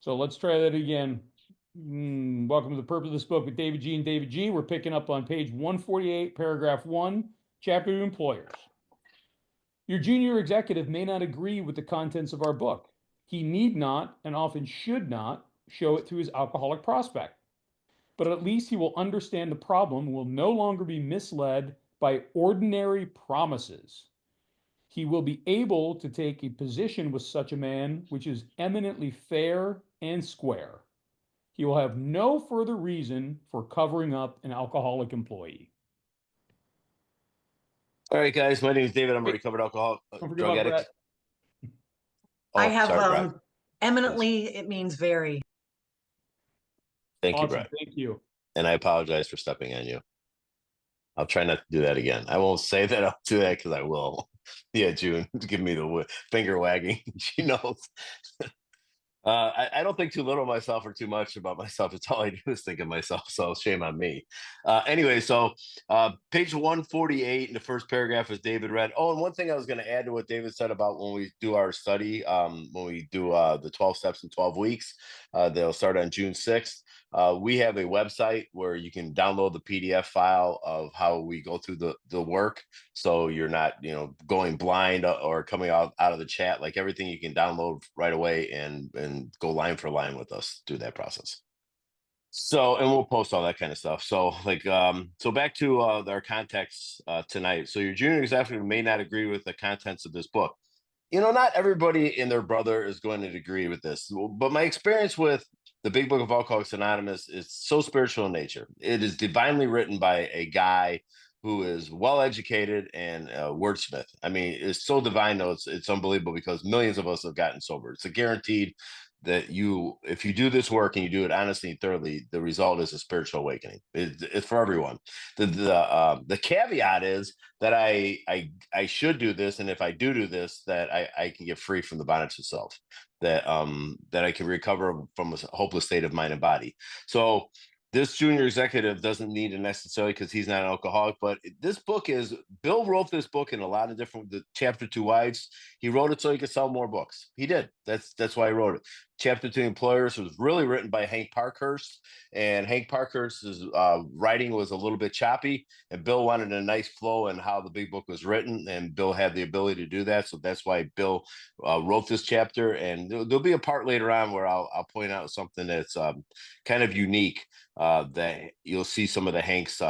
So let's try that again. Welcome to The Purpose of This Book with David G. and David G. We're picking up on page 148, paragraph 1, chapter 2, Employers. Your junior executive may not agree with the contents of our book. He need not, and often should not, show it to his alcoholic prospect. But at least he will understand the problem and will no longer be misled by ordinary promises. He will be able to take a position with such a man which is eminently fair and square. He will have no further reason for covering up an alcoholic employee. All right, guys. My name is David. I'm a Wait, recovered alcohol don't forget drug about Brett. addict. I Oh, have sorry, Brett. Yes. eminently, it means very. Thank you, Awesome. Brett. Thank you. And I apologize for stepping on you. I'll try not to do that again. I won't say that I'll do that because I will. Yeah, June, give me the finger wagging. She knows. I don't think too little of myself or too much about myself. It's all I do is think of myself. So shame on me. Anyway, so page 148 in the first paragraph is David read. Oh, and one thing I was going to add to what David said about when we do our study, when we do the 12 steps in 12 weeks, they'll start on June 6th. We have a website where you can download the PDF file of how we go through the work. So you're not, going blind or coming out of the chat. Like everything you can download right away and go line for line with us through that process. So, and we'll post all that kind of stuff. So so back to our context tonight. So your junior executive may not agree with the contents of this book. Not everybody and their brother is going to agree with this, but my experience with the Big Book of Alcoholics Anonymous is so spiritual in nature. It is divinely written by a guy who is well educated and wordsmith. I mean, it's so divine, though, it's unbelievable because millions of us have gotten sober. It's a guaranteed that if you do this work and you do it honestly and thoroughly, the result is a spiritual awakening. It's for everyone. The caveat is that I should do this, and if I do this, that I can get free from the bondage of self, that I can recover from a hopeless state of mind and body. So this junior executive doesn't need it necessarily because he's not an alcoholic, but Bill wrote this book in a lot of different chapter 2 wives. He wrote it so he could sell more books. He did. That's why he wrote it. Chapter 2 Employers was really written by Hank Parkhurst, and Hank Parkhurst's writing was a little bit choppy, and Bill wanted a nice flow in how the big book was written, and Bill had the ability to do that. So that's why Bill wrote this chapter, and there'll be a part later on where I'll point out something that's kind of unique that you'll see some of the Hank's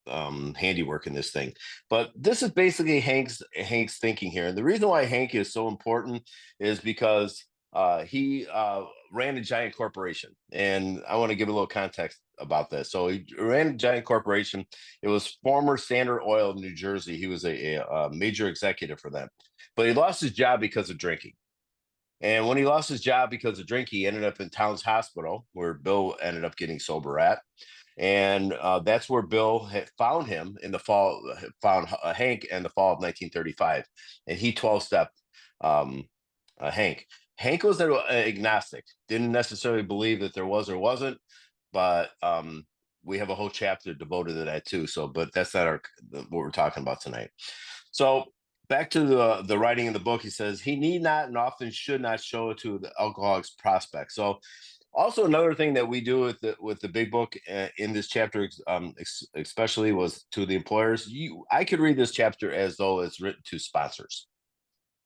handiwork in this thing. But this is basically Hank's thinking here. And the reason why Hank is so important is because he ran a giant corporation. And I want to give a little context about this. So he ran a giant corporation. It was former Standard Oil of New Jersey. He was a major executive for them. But he lost his job because of drinking. And when he lost his job because of drinking, he ended up in Towns Hospital, where Bill ended up getting sober at. And that's where Bill found him in the fall, found Hank in the fall of 1935. And he 12-stepped Hank. Hank was an agnostic, didn't necessarily believe that there was or wasn't, but we have a whole chapter devoted to that too. So, but that's not what we're talking about tonight. So back to the writing in the book, he says he need not and often should not show it to the alcoholic's prospect. So also another thing that we do with the big book in this chapter, especially was to the employers. I could read this chapter as though it's written to sponsors,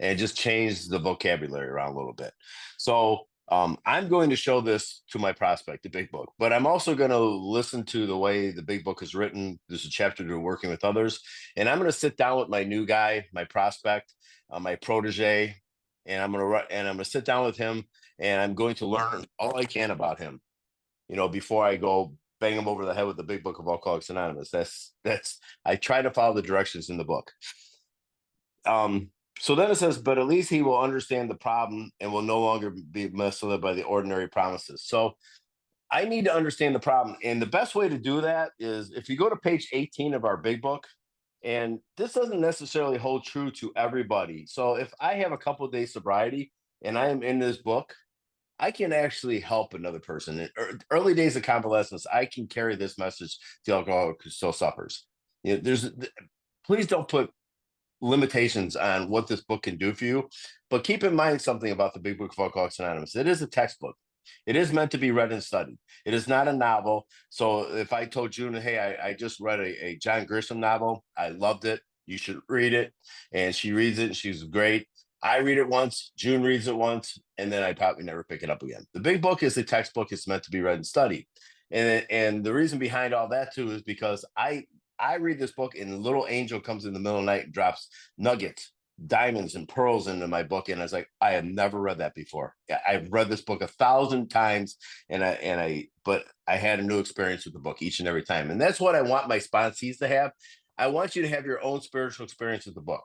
and just change the vocabulary around a little bit. So I'm going to show this to my prospect, the big book, but I'm also going to listen to the way the big book is written. There's a chapter to working with others, and I'm going to sit down with my new guy, my prospect, my protege, and I'm going to sit down with him, and I'm going to learn all I can about him, before I go bang him over the head with the big book of Alcoholics Anonymous. I try to follow the directions in the book. So then it says, but at least he will understand the problem and will no longer be misled by the ordinary promises. So I need to understand the problem. And the best way to do that is if you go to page 18 of our big book, and this doesn't necessarily hold true to everybody. So if I have a couple of days sobriety and I am in this book, I can actually help another person. In early days of convalescence, I can carry this message to alcoholic who still suffers. Please don't put limitations on what this book can do for you, but keep in mind something about the big book of Alcoholics Anonymous. It is a textbook. It is meant to be read and studied. It is not a novel. So if I told June, hey, I just read a John Grisham novel, I loved it, you should read it, and she reads it and she's great. I read it once, June reads it once, and then I probably never pick it up again. The big book is a textbook. It's meant to be read and studied. And the reason behind all that too is because I read this book and little angel comes in the middle of the night and drops nuggets, diamonds and pearls into my book. And I was like, I have never read that before. I've read this book 1,000 times but I had a new experience with the book each and every time. And that's what I want my sponsees to have. I want you to have your own spiritual experience with the book.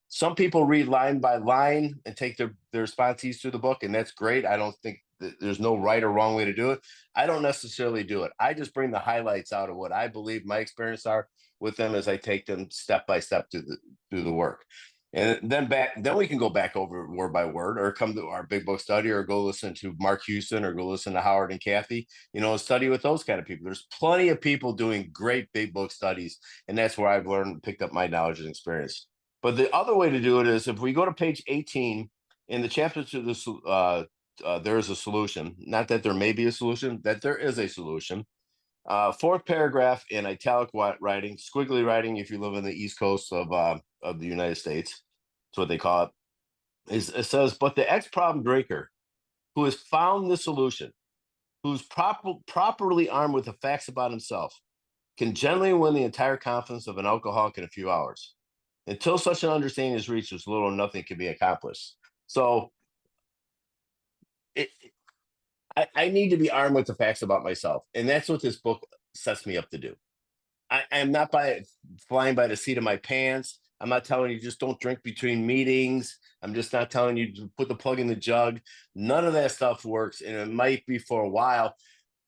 Some people read line by line and take their sponsees through the book, and that's great. I don't think there's no right or wrong way to do it. I don't necessarily do it. I just bring the highlights out of what I believe my experience are with them as I take them step by step through the work. And then we can go back over word by word, or come to our big book study, or go listen to Mark Houston, or go listen to Howard and Kathy, study with those kind of people. There's plenty of people doing great big book studies, and that's where I've learned, picked up my knowledge and experience. But the other way to do it is if we go to page 18 in the chapter to this, there is a solution. Not that there may be a solution, that there is a solution. Fourth paragraph in italic writing, squiggly writing, if you live in the East Coast of the United States, that's what they call it. It says, but the ex-problem drinker who has found the solution, who's properly armed with the facts about himself, can generally win the entire confidence of an alcoholic in a few hours. Until such an understanding is reached, there's little or nothing can be accomplished. So I need to be armed with the facts about myself. And that's what this book sets me up to do. I'm not flying by the seat of my pants. I'm not telling you just don't drink between meetings. I'm just not telling you to put the plug in the jug. None of that stuff works. And it might be for a while.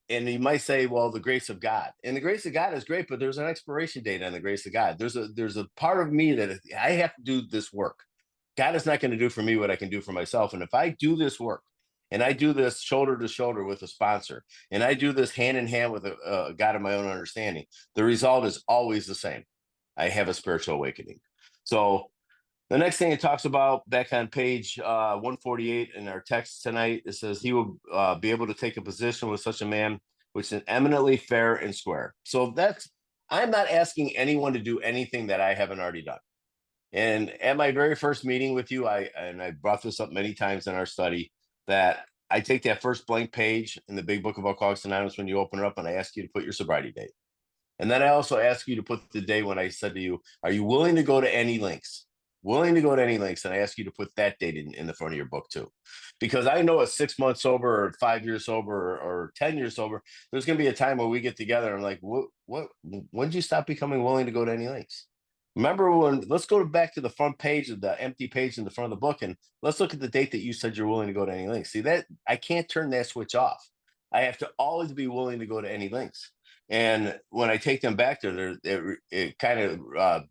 And you might say, well, the grace of God. And the grace of God is great, but there's an expiration date on the grace of God. There's a part of me that I have to do this work. God is not going to do for me what I can do for myself. And if I do this work, and I do this shoulder to shoulder with a sponsor, and I do this hand in hand with a God of my own understanding, the result is always the same. I have a spiritual awakening. So the next thing it talks about back on page 148 in our text tonight, it says he will be able to take a position with such a man, which is eminently fair and square. So I'm not asking anyone to do anything that I haven't already done. And at my very first meeting with you, I brought this up many times in our study, that I take that first blank page in the big book of Alcoholics Anonymous when you open it up, and I ask you to put your sobriety date. And then I also ask you to put the day when I said to you, are you willing to go to any lengths? Willing to go to any lengths. And I ask you to put that date in the front of your book too. Because I know at 6 months sober, or 5 years sober, or 10 years sober, there's going to be a time where we get together and I'm like, when did you stop becoming willing to go to any lengths? Remember let's go back to the front page of the empty page in the front of the book, and let's look at the date that you said you're willing to go to any lengths. See, that I can't turn that switch off. I have to always be willing to go to any lengths. And when I take them back there, it kind of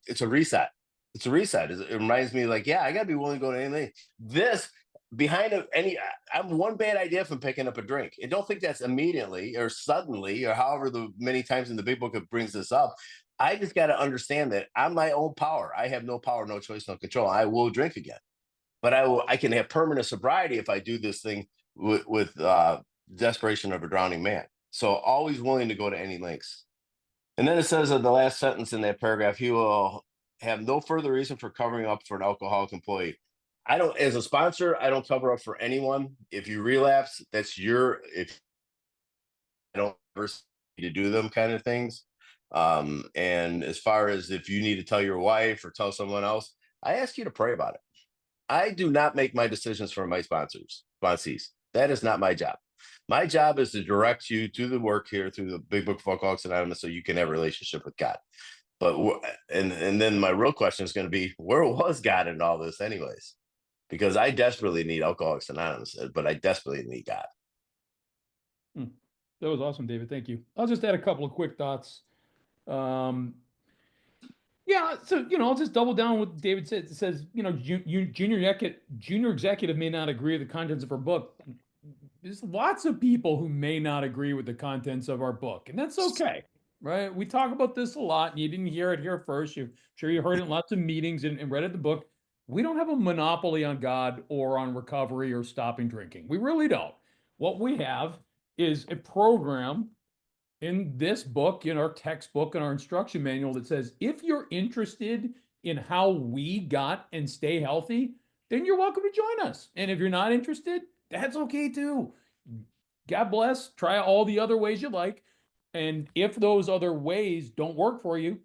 it's a reset. It's a reset. It reminds me, like, yeah, I got to be willing to go to anything. This I'm one bad idea from picking up a drink. And don't think that's immediately or suddenly, or however the many times in the big book it brings this up. I just got to understand that I'm my own power. I have no power, no choice, no control. I will drink again, but I can have permanent sobriety if I do this thing with desperation of a drowning man. So always willing to go to any lengths. And then it says in the last sentence in that paragraph, he will have no further reason for covering up for an alcoholic employee. As a sponsor, I don't cover up for anyone. If you relapse, if I don't ever to do them kind of things. And as far as if you need to tell your wife or tell someone else, I ask you to pray about it. I do not make my decisions for my sponsees. That is not my job. My job is to direct you to the work here through the big book of Alcoholics Anonymous, so you can have a relationship with God. But and then my real question is going to be, where was God in all this anyways? Because I desperately need Alcoholics Anonymous, but I desperately need God. That was awesome, David. Thank you. I'll just add a couple of quick thoughts. Yeah, so I'll just double down what David said. It says, junior executive may not agree with the contents of her book. There's lots of people who may not agree with the contents of our book, and that's okay, right? We talk about this a lot, and you didn't hear it here first. I'm sure you heard it in lots of meetings and read it in the book. We don't have a monopoly on God or on recovery or stopping drinking. We really don't. What we have is a program in this book, in our textbook, in our instruction manual that says, if you're interested in how we got and stay healthy, then you're welcome to join us. And if you're not interested, that's okay too. God bless. Try all the other ways you like. And if those other ways don't work for you,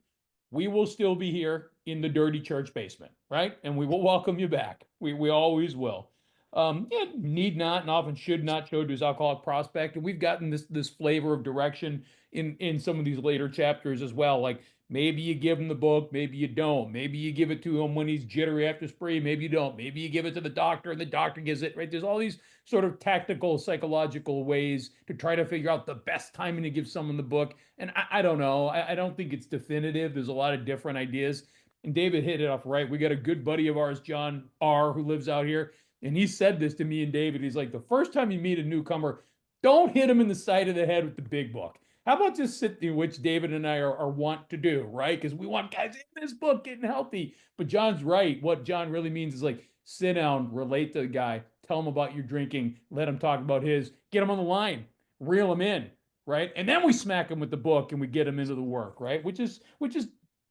we will still be here in the dirty church basement, right? And we will welcome you back. We always will. It need not and often should not show to his alcoholic prospect. And we've gotten this flavor of direction in some of these later chapters as well. Like maybe you give him the book, maybe you don't. Maybe you give it to him when he's jittery after spree, maybe you don't. Maybe you give it to the doctor and the doctor gives it, right? There's all these sort of tactical, psychological ways to try to figure out the best timing to give someone the book. And I don't know. I don't think it's definitive. There's a lot of different ideas. And David hit it off right. We got a good buddy of ours, John R., who lives out here. And he said this to me and David. He's like, the first time you meet a newcomer, don't hit him in the side of the head with the big book. How about just sit in, which David and I are want to do, right? Because we want guys in this book getting healthy. But John's right. What John really means is like, sit down, relate to the guy, tell him about your drinking, let him talk about his, get him on the line, reel him in, right? And then we smack him with the book and we get him into the work, right? Which is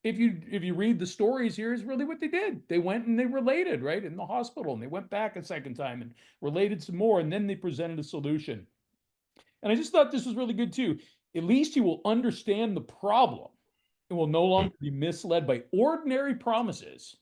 if you read the stories here, is really what they did. They went and they related, right, in the hospital, and they went back a second time and related some more, and then they presented a solution. And I just thought this was really good too. At least you will understand the problem and will no longer be misled by ordinary promises,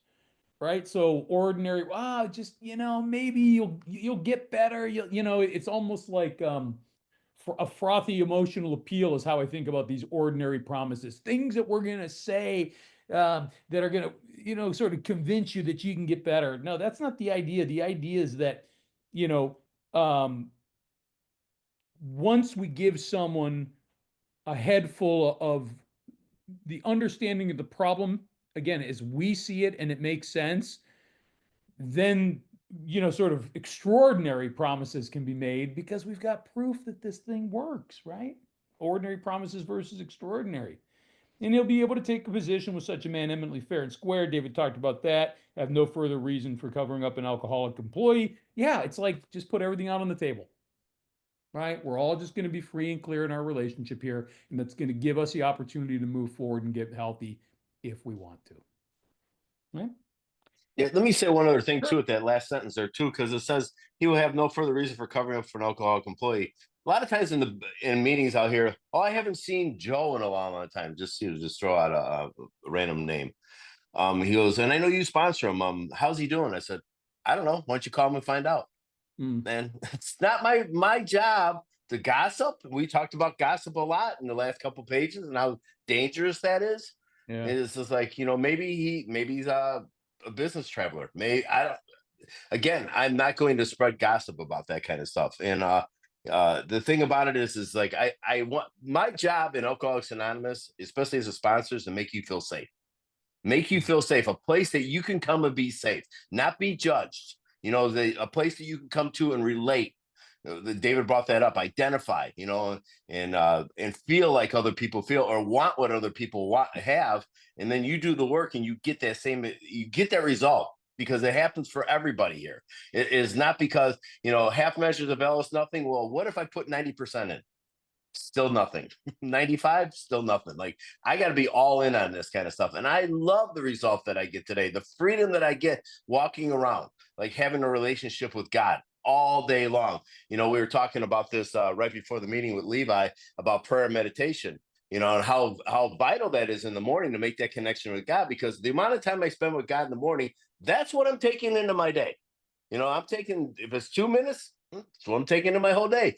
right? So ordinary, just maybe you'll get better. It's almost like a frothy emotional appeal is how I think about these ordinary promises, things that we're gonna say that are gonna sort of convince you that you can get better. No, that's not the idea. The idea is that you know um, once we give someone a head full of the understanding of the problem, again, as we see it and it makes sense, then sort of extraordinary promises can be made because we've got proof that this thing works, right? Ordinary promises versus extraordinary. And he'll be able to take a position with such a man eminently fair and square. David talked about that. Have no further reason for covering up an alcoholic employee. Yeah, it's like just put everything out on the table, right? We're all just going to be free and clear in our relationship here, and that's going to give us the opportunity to move forward and get healthy if we want to. Right? Yeah, let me say one other thing too with that last sentence there too, because it says he will have no further reason for covering up for an alcoholic employee. A lot of times in meetings out here, I haven't seen Joe in a long time. Just throw out a random name. He goes, and I know you sponsor him. How's he doing? I said, I don't know. Why don't you call him and find out? Man, it's not my job to gossip. We talked about gossip a lot in the last couple pages and how dangerous that is. Yeah. It's just like, maybe he's a business traveler. Again, I'm not going to spread gossip about that kind of stuff. And the thing about it is like I want my job in Alcoholics Anonymous, especially as a sponsor, is to make you feel safe. Make you feel safe, a place that you can come and be safe, not be judged. A place that you can come to and relate. David brought that up. Identify, and feel like other people feel, or want what other people have, and then you do the work and you get that result, because it happens for everybody here. It is not because half measures avail us nothing. Well, what if I put 90% in? Still nothing. 95, still nothing. Like, I got to be all in on this kind of stuff. And I love the result that I get today, the freedom that I get walking around, like having a relationship with God all day long. We were talking about this right before the meeting with Levi about prayer and meditation, and how vital that is in the morning to make that connection with God, because the amount of time I spend with God in the morning, that's what I'm taking into my day. I'm taking, if it's 2 minutes, that's what I'm taking in my whole day.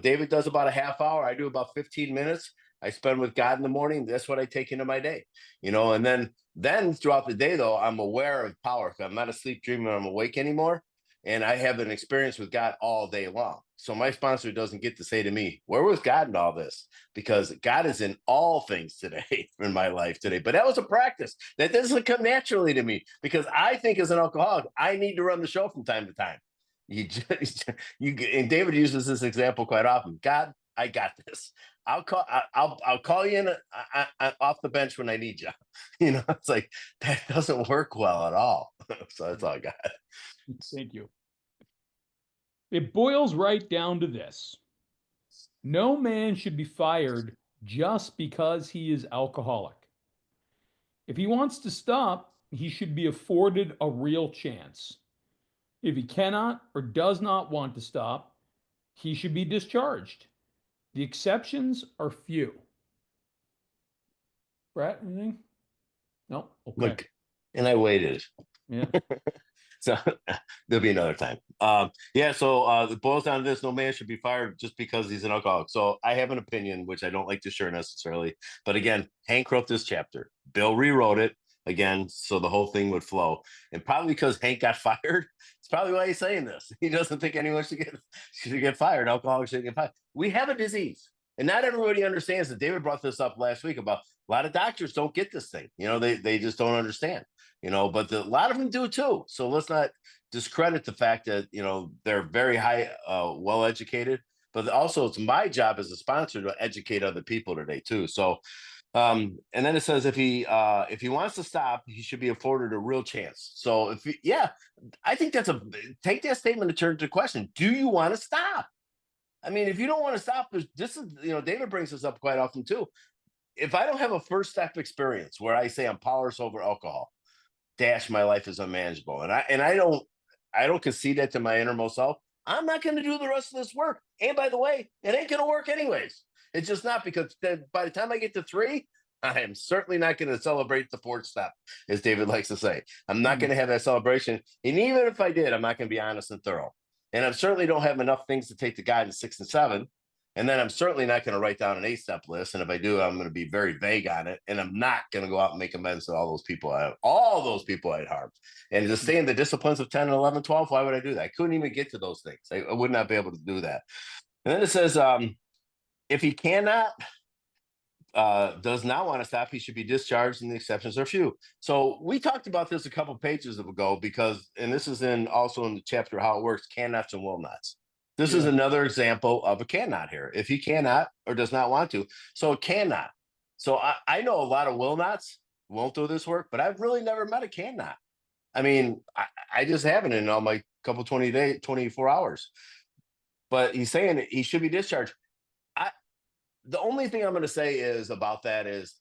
David does about a half hour. I do about 15 minutes. I spend with God in the morning. That's what I take into my day. And then throughout the day, though, I'm aware of power. I'm not asleep, dreaming, I'm awake anymore. And I have an experience with God all day long. So my sponsor doesn't get to say to me, where was God in all this? Because God is in all things today in my life today. But that was a practice. That doesn't come naturally to me, because I think as an alcoholic, I need to run the show from time to time. And David uses this example quite often. God, I got this. I'll call you in off the bench when I need you. It's like, that doesn't work well at all. So that's all I got. Thank you. It boils right down to this. No man should be fired just because he is alcoholic. If he wants to stop, he should be afforded a real chance. If he cannot or does not want to stop, he should be discharged. The exceptions are few. Brett, anything? No? Okay. Look, and I waited. Yeah. So there'll be another time. Yeah, so it boils down to this: no man should be fired just because he's an alcoholic. So I have an opinion, which I don't like to share necessarily. But again, Hank wrote this chapter. Bill rewrote it again, so the whole thing would flow. And probably because Hank got fired, it's probably why he's saying this. He doesn't think anyone should get fired. Alcoholics should get fired. We have a disease. And not everybody understands that. David brought this up last week about a lot of doctors don't get this thing. You know, they just don't understand. You know, but a lot of them do too. So let's not discredit the fact that, you know, they're very high, well educated. But also, it's my job as a sponsor to educate other people today too. So, and then it says if he wants to stop, he should be afforded a real chance. So I think take that statement and turn to the question: do you want to stop? I mean, if you don't want to stop, this is, you know, David brings this up quite often too. If I don't have a first step experience where I say I'm powerless over alcohol, my life is unmanageable, and I don't concede that to my innermost self, I'm not going to do the rest of this work. And by the way, it ain't going to work anyways. It's just not, because by the time I get to 3, I am certainly not going to celebrate the 4th step, as David likes to say. I'm not going to have that celebration, and even if I did, I'm not going to be honest and thorough. And I certainly don't have enough things to take to God in 6 and 7. And then I'm certainly not going to write down an 8-step list. And if I do, I'm going to be very vague on it. And I'm not going to go out and make amends to all those people I'd harmed. And to stay in the disciplines of 10 and 11, 12, why would I do that? I couldn't even get to those things. I would not be able to do that. And then it says, if he cannot, does not want to stop, he should be discharged, and the exceptions are few. So we talked about this a couple pages ago and this is also in the chapter how it works, can-nots and will-nots. This is another example of a cannot here. If he cannot or does not want to, so it cannot. So I know a lot of will nots won't do this work, but I've really never met a cannot. I mean, I just haven't in all my couple 24 hours. But he's saying he should be discharged. The only thing I'm going to say is about that is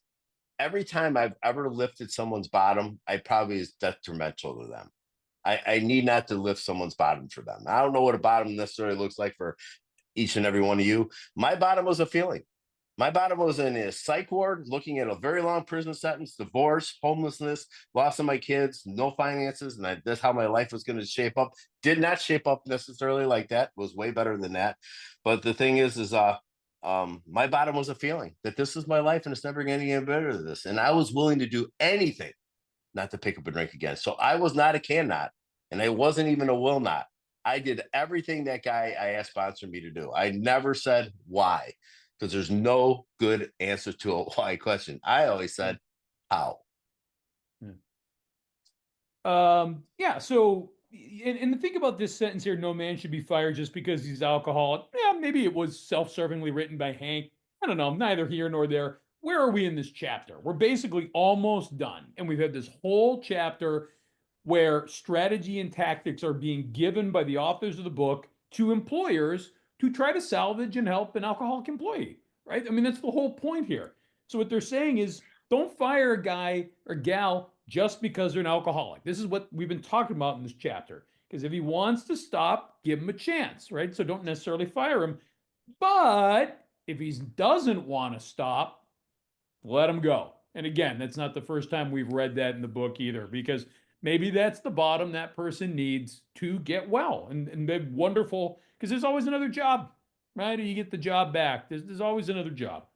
every time I've ever lifted someone's bottom, I probably is detrimental to them. I need not to lift someone's bottom for them. I don't know what a bottom necessarily looks like for each and every one of you. My bottom was a feeling. My bottom was in a psych ward, looking at a very long prison sentence, divorce, homelessness, loss of my kids, no finances, and that's how my life was going to shape up. Did not shape up necessarily like that. Was way better than that. But the thing is my bottom was a feeling that this is my life and it's never going to get better than this. And I was willing to do anything not to pick up a drink again. So I was not a cannot, and I wasn't even a will not. I did everything that guy I asked sponsor me to do. I never said why, because there's no good answer to a why question. I always said how. Yeah. So, and think about this sentence here: no man should be fired just because he's alcoholic. Yeah, maybe it was self-servingly written by Hank. I don't know. Neither here nor there. Where are we in this chapter? We're basically almost done. And we've had this whole chapter where strategy and tactics are being given by the authors of the book to employers to try to salvage and help an alcoholic employee, right? I mean, that's the whole point here. So what they're saying is, don't fire a guy or gal just because they're an alcoholic. This is what we've been talking about in this chapter. Because if he wants to stop, give him a chance, right? So don't necessarily fire him. But if he doesn't want to stop, let him go. And again, that's not the first time we've read that in the book either, because maybe that's the bottom that person needs to get well. And they're wonderful, because there's always another job, right? You get the job back. There's always another job.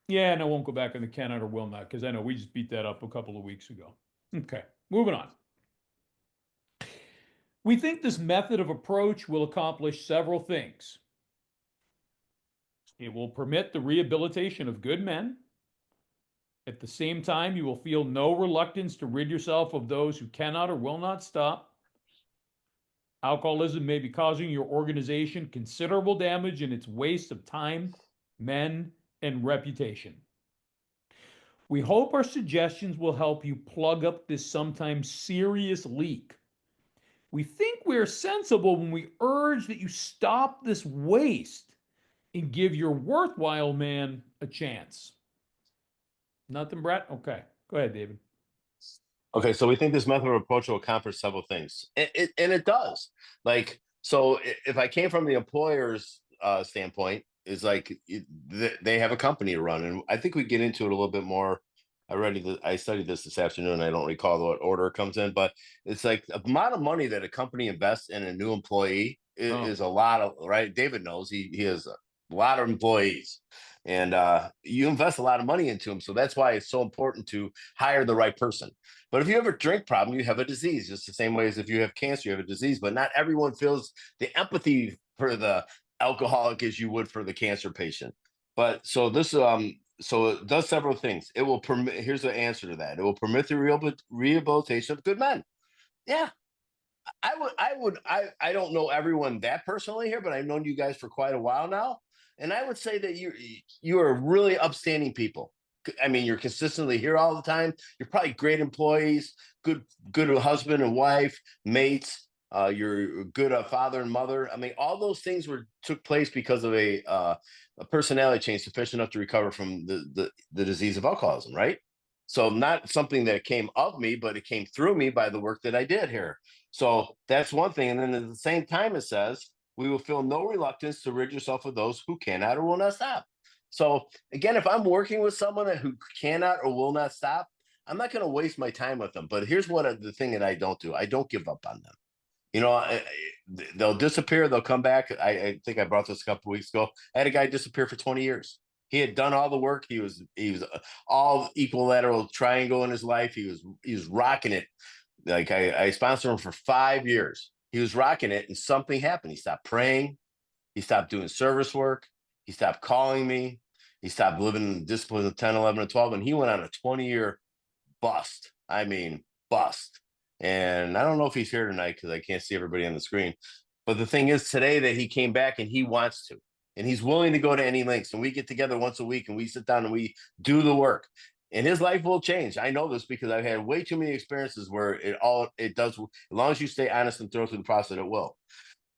Yeah, and I won't go back on the cannot or will not, because I know we just beat that up a couple of weeks ago. Okay, moving on. We think this method of approach will accomplish several things. It will permit the rehabilitation of good men. At the same time, you will feel no reluctance to rid yourself of those who cannot or will not stop. Alcoholism may be causing your organization considerable damage in its waste of time, men, and reputation. We hope our suggestions will help you plug up this sometimes serious leak. We think we're sensible when we urge that you stop this waste and give your worthwhile man a chance. Nothing, Brett? Okay. Go ahead, David. Okay, so we think this method of approach will accomplish several things, and it does. Like, so if I came from the employer's standpoint, is like they have a company to run, and I think we get into it a little bit more. I studied this afternoon. I don't recall what order it comes in, but it's like the amount of money that a company invests in a new employee is a lot of, right? David knows he has a lot of employees, and you invest a lot of money into them, so that's why it's so important to hire the right person. But if you have a drink problem, you have a disease, just the same way as if you have cancer, you have a disease. But not everyone feels the empathy for the alcoholic as you would for the cancer patient. But so this so it does several things. It will permit, here's the answer to that. It will permit the rehabilitation of good men. Yeah. I don't know everyone that personally here, but I've known you guys for quite a while now. And I would say that you are really upstanding people. I mean, you're consistently here all the time. You're probably great employees, good husband and wife, mates. You're a good father and mother. I mean, all those things took place because of a personality change sufficient enough to recover from the disease of alcoholism, right? So not something that came of me, but it came through me by the work that I did here. So that's one thing. And then at the same time, it says, we will feel no reluctance to rid yourself of those who cannot or will not stop. So again, if I'm working with someone who cannot or will not stop, I'm not going to waste my time with them. But here's the thing that I don't do. I don't give up on them. You know, they'll disappear. They'll come back. I think I brought this a couple weeks ago. I had a guy disappear for 20 years. He had done all the work. He was all equilateral triangle in his life. He was rocking it. Like I sponsored him for 5 years. He was rocking it, and something happened. He stopped praying. He stopped doing service work. He stopped calling me. He stopped living in the discipline of 10, 11, and 12, and he went on a 20-year bust. I mean, bust. And I don't know if he's here tonight because I can't see everybody on the screen. But the thing is today that he came back and he wants to. And he's willing to go to any lengths. And we get together once a week and we sit down and we do the work. And his life will change. I know this because I've had way too many experiences where it does. As long as you stay honest and thorough through the process, it will.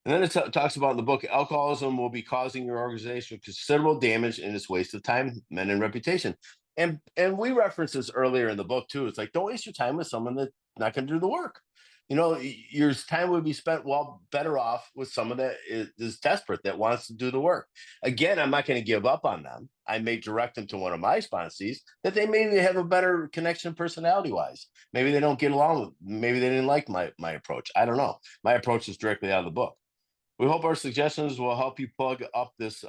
And then it talks about in the book, alcoholism will be causing your organization considerable damage in its waste of time, men, and reputation. And we referenced this earlier in the book too. It's like, don't waste your time with someone that's not going to do the work. You know, your time would be spent better off with someone that is desperate, that wants to do the work. Again, I'm not going to give up on them. I may direct them to one of my sponsees that they maybe have a better connection personality wise. Maybe they don't get along with, maybe they didn't like my approach. I don't know. My approach is directly out of the book. We hope our suggestions will help you plug up this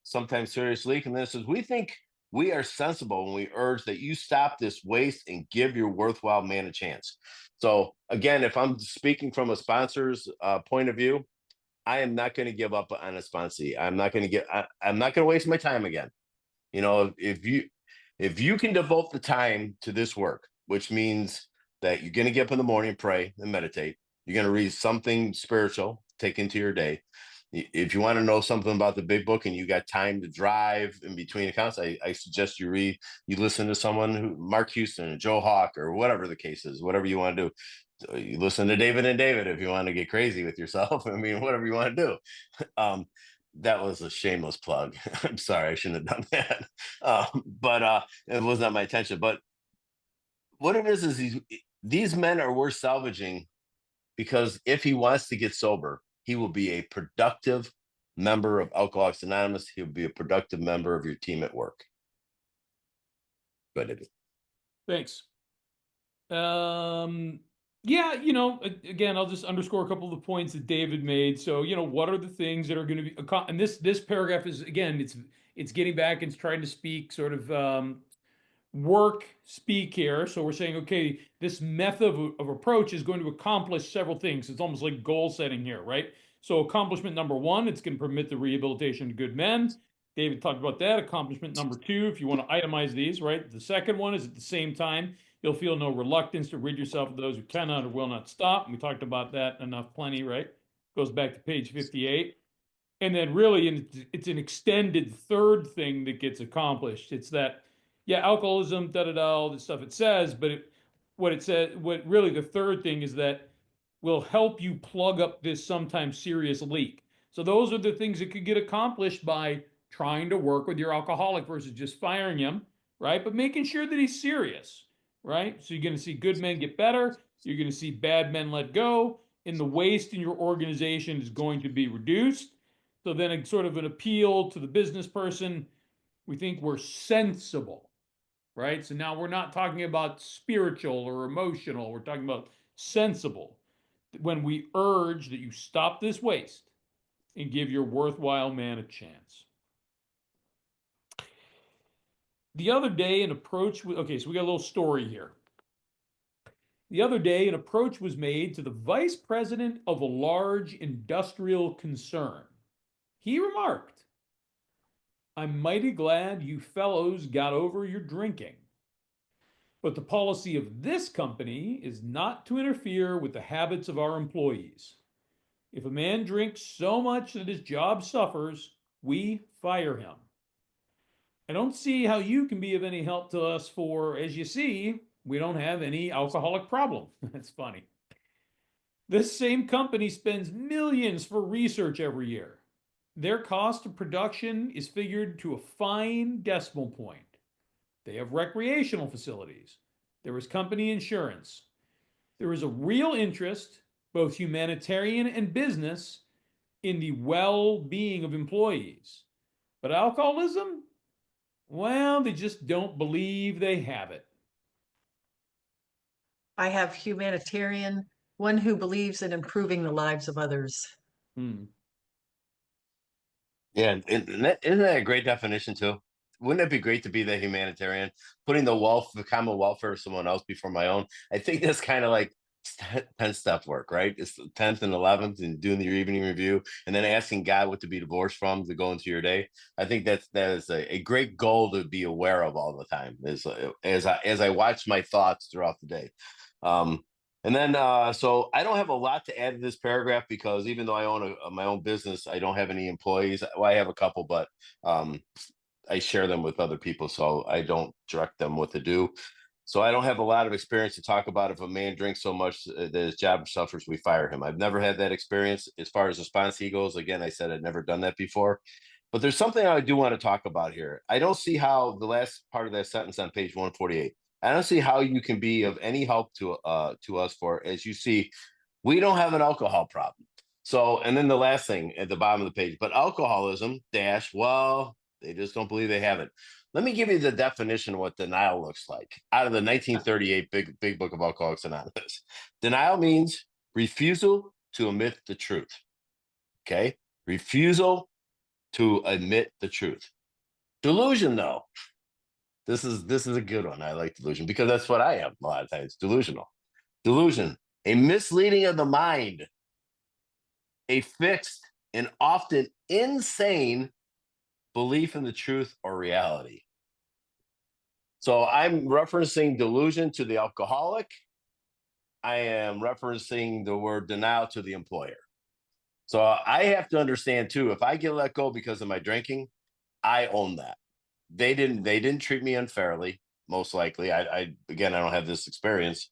sometimes serious leak. And this is, we think we are sensible when we urge that you stop this waste and give your worthwhile man a chance. So again, if I'm speaking from a sponsor's point of view, I am not going to give up on a sponsee. I'm not going to waste my time again. You know, if you can devote the time to this work, which means that you're going to get up in the morning, pray and meditate. You're going to read something spiritual, take into your day. If you want to know something about the big book and you got time to drive in between accounts, I suggest you listen to someone who, Mark Houston or Joe Hawk or whatever the case is, whatever you want to do. You listen to David and David if you want to get crazy with yourself. I mean, whatever you want to do. That was a shameless plug. I'm sorry, I shouldn't have done that. But it was not my intention. But what it is these men are worth salvaging, because if he wants to get sober, he will be a productive member of Alcoholics Anonymous. He'll be a productive member of your team at work. Go ahead, David. Thanks. Yeah, you know, again, I'll just underscore a couple of the points that David made. So, you know, what are the things that are going to be, and this paragraph is, again, it's getting back and it's trying to speak sort of work speak here. So we're saying, okay, this method of approach is going to accomplish several things. It's almost like goal setting here, right? So accomplishment number one, it's going to permit the rehabilitation of good men. David talked about that. Accomplishment number two, if you want to itemize these, right? The second one is at the same time, you'll feel no reluctance to rid yourself of those who cannot or will not stop. And we talked about that plenty, right? Goes back to page 58. And then really, it's an extended third thing that gets accomplished. It's that, yeah, alcoholism, all this stuff it says, but what really the third thing is that will help you plug up this sometimes serious leak. So those are the things that could get accomplished by trying to work with your alcoholic versus just firing him, right? But making sure that he's serious, right? So you're going to see good men get better. You're going to see bad men let go, and the waste in your organization is going to be reduced. So then it's sort of an appeal to the business person. We think we're sensible, right? So now we're not talking about spiritual or emotional. We're talking about sensible. When we urge that you stop this waste and give your worthwhile man a chance. The other day, an approach, okay, so we got a little story here. The other day, an approach was made to the vice president of a large industrial concern. He remarked, "I'm mighty glad you fellows got over your drinking. But the policy of this company is not to interfere with the habits of our employees. If a man drinks so much that his job suffers, we fire him. I don't see how you can be of any help to us, for, as you see, we don't have any alcoholic problem." That's funny. This same company spends millions for research every year. Their cost of production is figured to a fine decimal point. They have recreational facilities. There is company insurance. There is a real interest, both humanitarian and business, in the well-being of employees. But alcoholism? Well, they just don't believe they have it. I have humanitarian, one who believes in improving the lives of others. Yeah, and isn't that a great definition too? Wouldn't it be great to be the humanitarian, putting the common welfare of someone else before my own? I think that's kind of like 10 step work, right? It's the 10th and 11th, and doing your evening review, and then asking God what to be divorced from to go into your day. I think that is a great goal to be aware of all the time, as I watch my thoughts throughout the day. And then, so I don't have a lot to add to this paragraph, because even though I own my own business, I don't have any employees. Well, I have a couple, but I share them with other people, so I don't direct them what to do. So I don't have a lot of experience to talk about. If a man drinks so much that his job suffers, we fire him. I've never had that experience. As far as response he goes, again, I said I'd never done that before. But there's something I do want to talk about here. I don't see how the last part of that sentence on page 148. I don't see how you can be of any help to us, for, as you see, we don't have an alcohol problem. So, and then the last thing at the bottom of the page, but alcoholism dash, well, they just don't believe they have it. Let me give you the definition of what denial looks like out of the 1938 big book of Alcoholics Anonymous. Denial means refusal to admit the truth. Okay, refusal to admit the truth. Delusion, though, this is a good one. I like delusion because that's what I am a lot of times. Delusional. Delusion, a misleading of the mind, a fixed and often insane belief in the truth or reality. So I'm referencing delusion to the alcoholic. I am referencing the word denial to the employer. So I have to understand too, if I get let go because of my drinking, I own that. They didn't treat me unfairly, most likely. Again, I don't have this experience,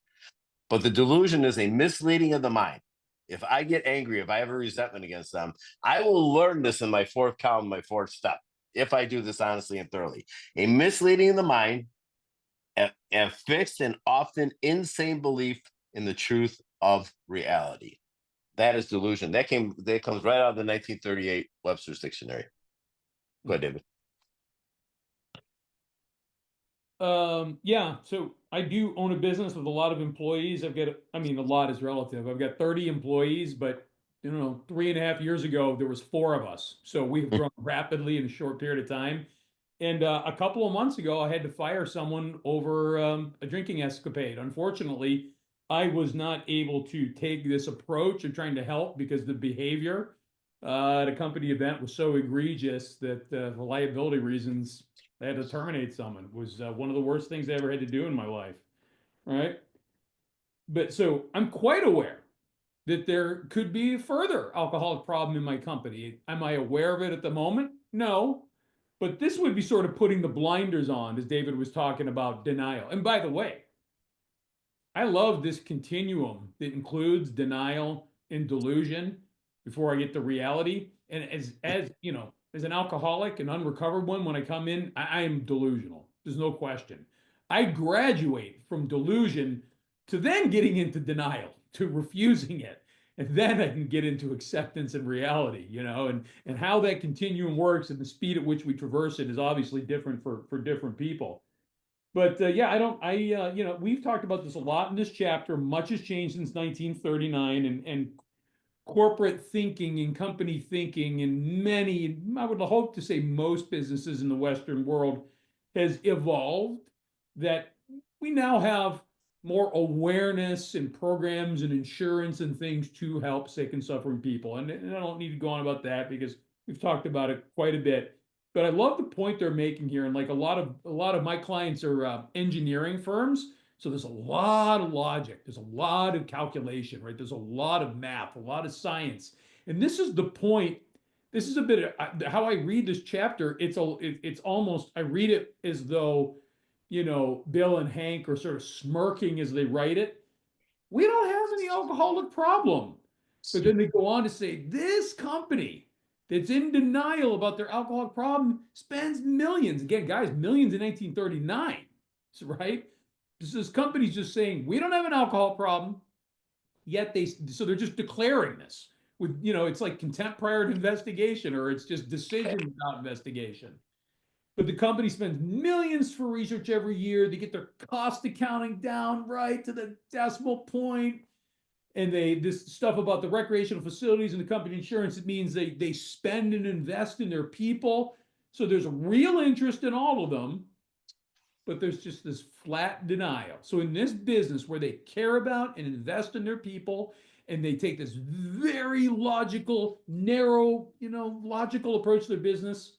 but the delusion is a misleading of the mind. If I get angry, if I have a resentment against them, I will learn this in my fourth column, my fourth step, if I do this honestly and thoroughly. A misleading of the mind, a fixed and often insane belief in the truth of reality. That is delusion. That comes right out of the 1938 Webster's Dictionary. Go ahead, David. Yeah, so I do own a business with a lot of employees. A lot is relative. I've got 30 employees, but 3.5 years ago, there was 4 of us. So we've grown rapidly in a short period of time. And a couple of months ago, I had to fire someone over a drinking escapade. Unfortunately, I was not able to take this approach of trying to help because the behavior at a company event was so egregious that for liability reasons, I had to terminate someone. It was one of the worst things I ever had to do in my life. Right. But so I'm quite aware that there could be a further alcoholic problem in my company. Am I aware of it at the moment? No. But this would be sort of putting the blinders on, as David was talking about denial. And by the way, I love this continuum that includes denial and delusion before I get to reality. And as you know, as an alcoholic, an unrecovered one, when I come in, I am delusional. There's no question. I graduate from delusion to then getting into denial, to refusing it. And then I can get into acceptance and reality, and how that continuum works and the speed at which we traverse it is obviously different for different people. But yeah, we've talked about this a lot in this chapter. Much has changed since 1939, and corporate thinking and company thinking in many, I would hope to say most businesses in the Western world has evolved, that we now have more awareness and programs and insurance and things to help sick and suffering people. And I don't need to go on about that because we've talked about it quite a bit. But I love the point they're making here. And like a lot of my clients are engineering firms. So there's a lot of logic, there's a lot of calculation, right? There's a lot of math, a lot of science. And this is the point. This is a bit of how I read this chapter. It's almost, I read it as though, Bill and Hank are sort of smirking as they write it. We don't have any alcoholic problem. But then they go on to say this company that's in denial about their alcoholic problem spends millions. Again, guys, millions in 1939, right? This company's just saying we don't have an alcohol problem, yet they're just declaring this with, it's like contempt prior to investigation, or it's just decision without investigation. But the company spends millions for research every year. They get their cost accounting down right to the decimal point. And this stuff about the recreational facilities and the company insurance, it means they spend and invest in their people. So there's real interest in all of them, but there's just this flat denial. So in this business where they care about and invest in their people, and they take this very logical, narrow, logical approach to their business,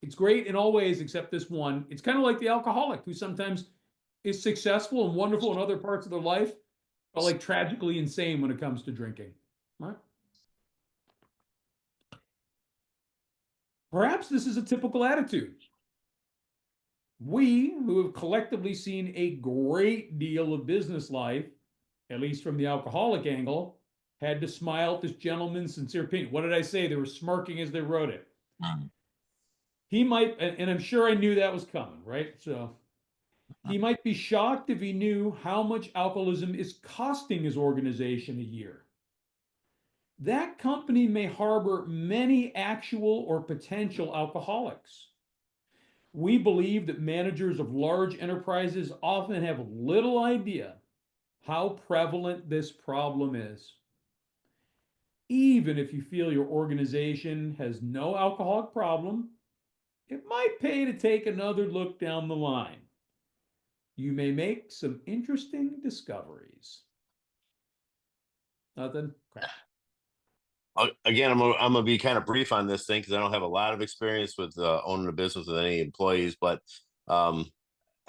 it's great in all ways except this one. It's kind of like the alcoholic who sometimes is successful and wonderful in other parts of their life, but like tragically insane when it comes to drinking. Right? Perhaps this is a typical attitude. We, who have collectively seen a great deal of business life, at least from the alcoholic angle, had to smile at this gentleman's sincere opinion. What did I say? They were smirking as they wrote it. He might, and I'm sure I knew that was coming, right? So he might be shocked if he knew how much alcoholism is costing his organization a year. That company may harbor many actual or potential alcoholics. We believe that managers of large enterprises often have little idea how prevalent this problem is. Even if you feel your organization has no alcoholic problem, it might pay to take another look down the line. You may make some interesting discoveries. Nothing? Crap. Again, I'm gonna be kind of brief on this thing because I don't have a lot of experience with owning a business with any employees. But I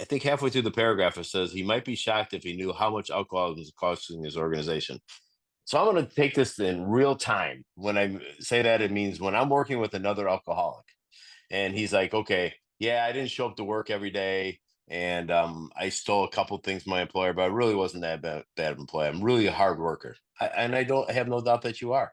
think halfway through the paragraph it says he might be shocked if he knew how much alcohol is costing his organization. So I'm going to take this in real time. When I say that, it means when I'm working with another alcoholic, and he's like, "Okay, yeah, I didn't show up to work every day, and I stole a couple things from my employer, but I really wasn't that bad employee. I'm really a hard worker, and I don't have no doubt that you are."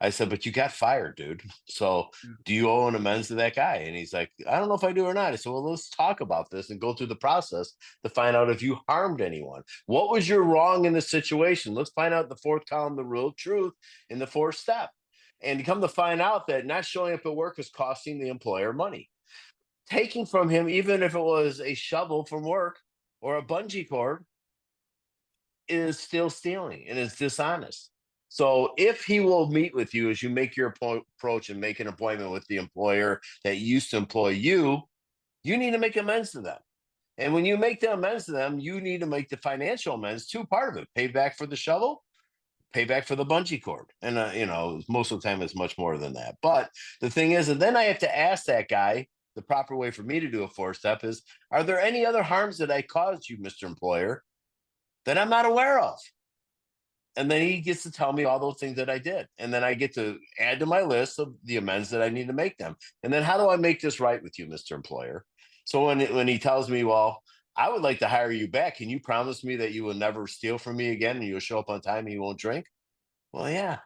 I said, "But you got fired, dude. So do you owe an amends to that guy?" And he's like, "I don't know if I do or not." I said, "Well, let's talk about this and go through the process to find out if you harmed anyone. What was your wrong in the situation? Let's find out the fourth column, the real truth in the fourth step." And come to find out that not showing up at work is costing the employer money. Taking from him, even if it was a shovel from work or a bungee cord, is still stealing and is dishonest. So if he will meet with you as you make your approach and make an appointment with the employer that used to employ you, you need to make amends to them. And when you make the amends to them, you need to make the financial amends too, part of it. Pay back for the shovel, pay back for the bungee cord. And, most of the time it's much more than that. But the thing is, and then I have to ask that guy, the proper way for me to do a 4-step is, are there any other harms that I caused you, Mr. Employer, that I'm not aware of? And then he gets to tell me all those things that I did. And then I get to add to my list of the amends that I need to make them. And then how do I make this right with you, Mr. Employer? So when he tells me, well, I would like to hire you back. Can you promise me that you will never steal from me again and you'll show up on time and you won't drink? Well, yeah,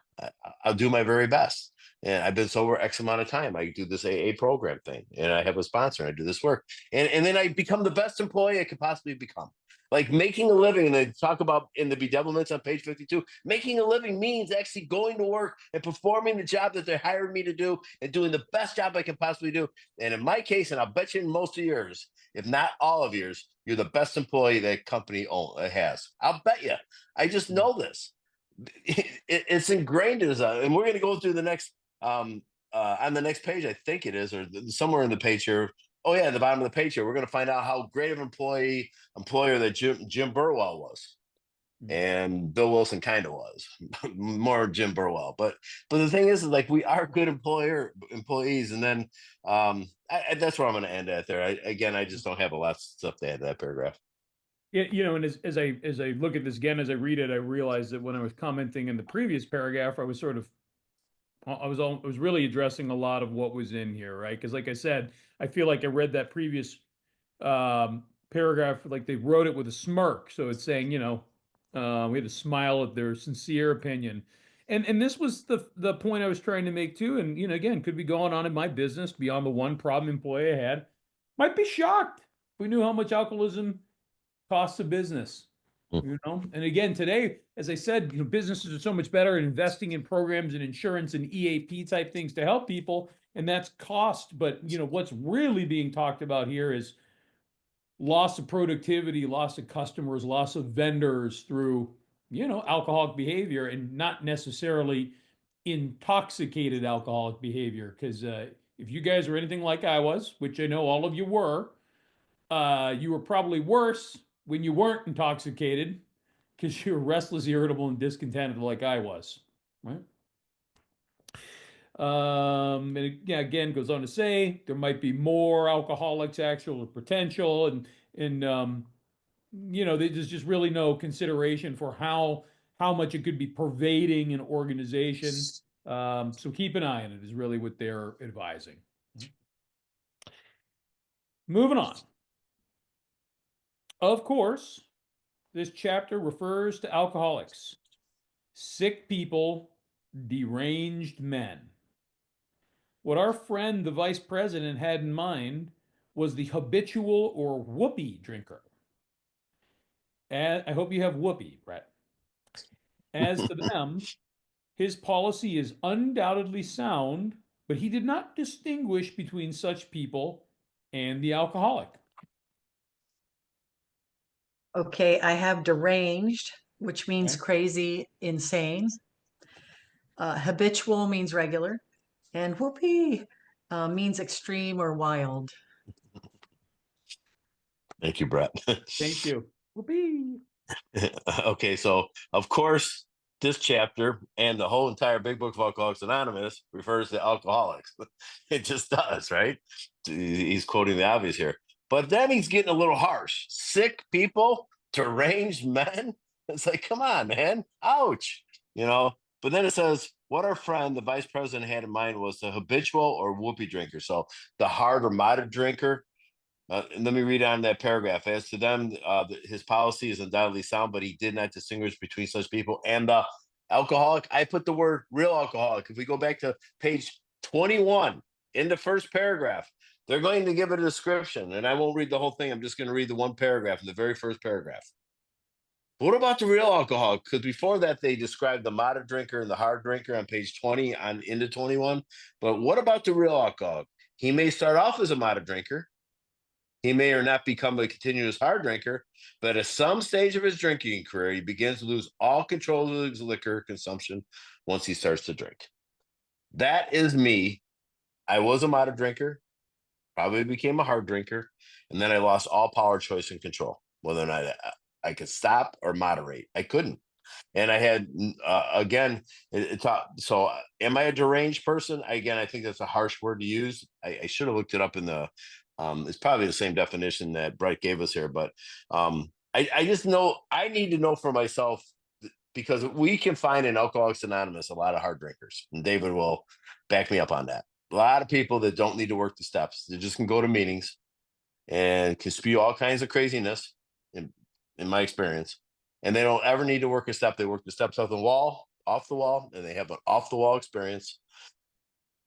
I'll do my very best. And I've been sober X amount of time. I do this AA program thing, and I have a sponsor. And I do this work, and then I become the best employee I could possibly become. Like making a living, and they talk about in the bedevilments on page 52. Making a living means actually going to work and performing the job that they hired me to do, and doing the best job I can possibly do. And in my case, and I'll bet you in most of yours, if not all of yours, you're the best employee that company has. I'll bet you. I just know this. It's ingrained in us, and we're going to go through the next on the next page, I think it is, or somewhere in the page here. Oh yeah, at the bottom of the page here, we're going to find out how great of an employer that Jim Burwell was, and Bill Wilson kind of was more Jim Burwell. But the thing is like we are good employees, and then that's where I'm going to end at there. I just don't have a lot of stuff to add to that paragraph. Yeah, you know, and as I look at this again, as I read it, I realized that when I was commenting in the previous paragraph, I was really addressing a lot of what was in here, right? Because like I said, I feel like I read that previous paragraph like they wrote it with a smirk. So it's saying, you know, we had to smile at their sincere opinion. And this was the point I was trying to make too. And, you know, again, could be going on in my business beyond the one problem employee I had. Might be shocked if we knew how much alcoholism costs of business, you know. And again, today, as I said, you know, businesses are so much better at investing in programs and insurance and EAP type things to help people, and that's cost. But you know, what's really being talked about here is loss of productivity, loss of customers, loss of vendors through, you know, alcoholic behavior, and not necessarily intoxicated alcoholic behavior. Because if you guys are anything like I was, which I know all of you were probably worse when you weren't intoxicated, because you're restless, irritable, and discontented like I was, right? And it, again, goes on to say there might be more alcoholics, actual or potential, and you know, there's just really no consideration for how much it could be pervading an organization. So keep an eye on it is really what they're advising. Moving on. Of course, this chapter refers to alcoholics, sick people, deranged men. What our friend, the vice president, had in mind was the habitual or whoopee drinker. And I hope you have whoopee, Brett. As to them, his policy is undoubtedly sound, but he did not distinguish between such people and the alcoholic. Okay, I have deranged, which means Okay. crazy, insane. Habitual means regular, and whoopee means extreme or wild. Thank you, Brett. Thank you. Whoopee. Okay, so of course, this chapter and the whole entire Big Book of Alcoholics Anonymous refers to alcoholics. It just does, right? He's quoting the obvious here. But then he's getting a little harsh. Sick people, deranged men. It's like, come on, man. Ouch. You know, but then it says, what our friend, the vice president, had in mind was the habitual or whoopee drinker. So the hard or moderate drinker. Let me read on that paragraph. As to them, his policy is undoubtedly sound, but he did not distinguish between such people and the alcoholic. I put the word real alcoholic. If we go back to page 21 in the first paragraph, they're going to give it a description, and I won't read the whole thing. I'm just going to read the one paragraph in the very first paragraph. What about the real alcoholic? Because before that, they described the moderate drinker and the hard drinker on page 20 on into 21. But what about the real alcoholic? He may start off as a moderate drinker. He may or not become a continuous hard drinker, but at some stage of his drinking career, he begins to lose all control of his liquor consumption once he starts to drink. That is me. I was a moderate drinker, probably became a hard drinker, and then I lost all power, choice, and control, whether or not I could stop or moderate. I couldn't. And I had, again, so am I a deranged person? Again, I think that's a harsh word to use. I should have looked it up in the, it's probably the same definition that Brett gave us here, but I just know I need to know for myself, because we can find in Alcoholics Anonymous a lot of hard drinkers, and David will back me up on that. A lot of people that don't need to work the steps. They just can go to meetings and can spew all kinds of craziness in my experience. And they don't ever need to work a step. They work the steps off the wall, and they have an off the wall experience.